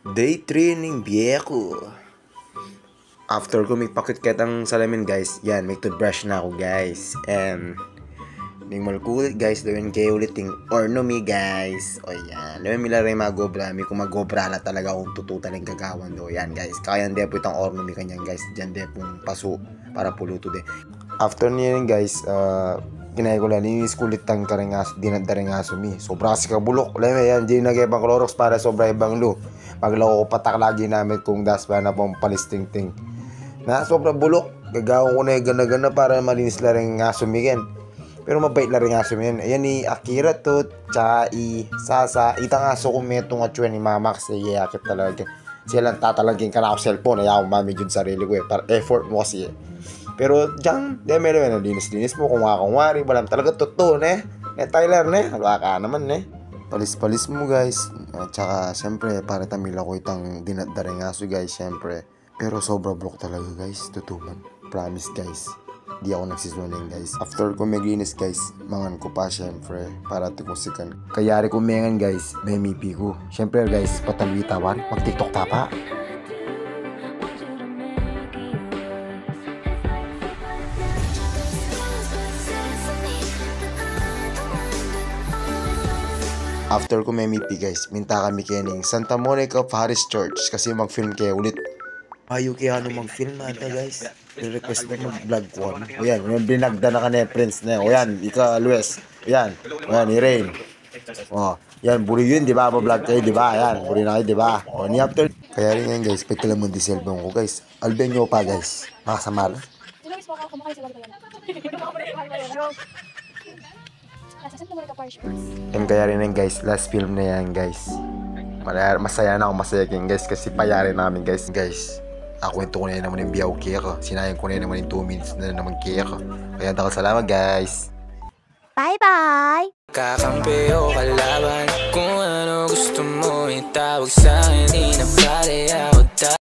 Day training biyeko. After ko may pakit ang salamin guys, yan, may toothbrush na ako guys. And ning malkulit guys, doon kayo ulit ting ornomi guys. O yan, doon mila rin magobra, may kumagobra na talaga akong tututan ng gagawan do. Yan guys, kaya hindi po itang ornomi kanyan guys, dyan din pong paso para puluto de. After niya guys, ginaya ko lang, linis kulit ang karingas, dinadaringaso mi. Sobra kasi kabulok, alam mo yan, di nag-ibang Clorox para sobra ibang lo. Paglako ko patak lagi namin kung daspa na pong palisting-ting. Na sobrang bulok, gagawin ko na yung gana-gana para malinis na rin nga sumigen. Pero mabait na rin nga sumigen. Ayan ni Akira to, tsaka Sasa, itang aso ko meto nga chuen ni Mama kasi iyakit talaga. Siya lang tatalagin ka na ako cellphone, ayaw mami dyan sarili ko para effort mo kasi Pero dyan, meron na linis-linis mo, kung wari, walang talaga totoo Tyler halwa ka naman Palis-palis mo guys. At saka syempre para tamila ko itang dinadaring aso guys syempre. Pero sobra block talaga guys, tutuman. Promise guys. Di ako nagsisuneng guys. After ko maglinis guys, mangan ko pa syempre para tikusikan. Kayari ko mengan guys, may mipi ko. Syempre guys, patalwi tawan, mag-tiktok tapa. After ko may mipi guys, minta kami kening Santa Monica Parish Church kasi mag-film kayo ulit. Ayaw kaya mag-film na ito guys. I-request na mag-vlog ko. O yan, yung binagda na ka na Prince na. O yan, ika Luis. O yan, ni Rain. O, yan, buri yun, di ba? Ba-vlog kayo, di ba? Yan, buri na kayo, di ba? O, ni after. Kaya rin yan guys, pwede lang mo di cellphone ko guys. Alben nyo pa guys. Makasamala. And kaya rin yan guys, last film na yan guys. Masaya na ako, masaya guys kasi payari namin guys. Ako ito ko na naman yung biyaw kaya sinayang ko na naman yung 2 minutes na naman kaya kaya takal salamat guys. Bye bye. Kakampi o kalaban, kung ano gusto mo itawag sa akin, di na pare ako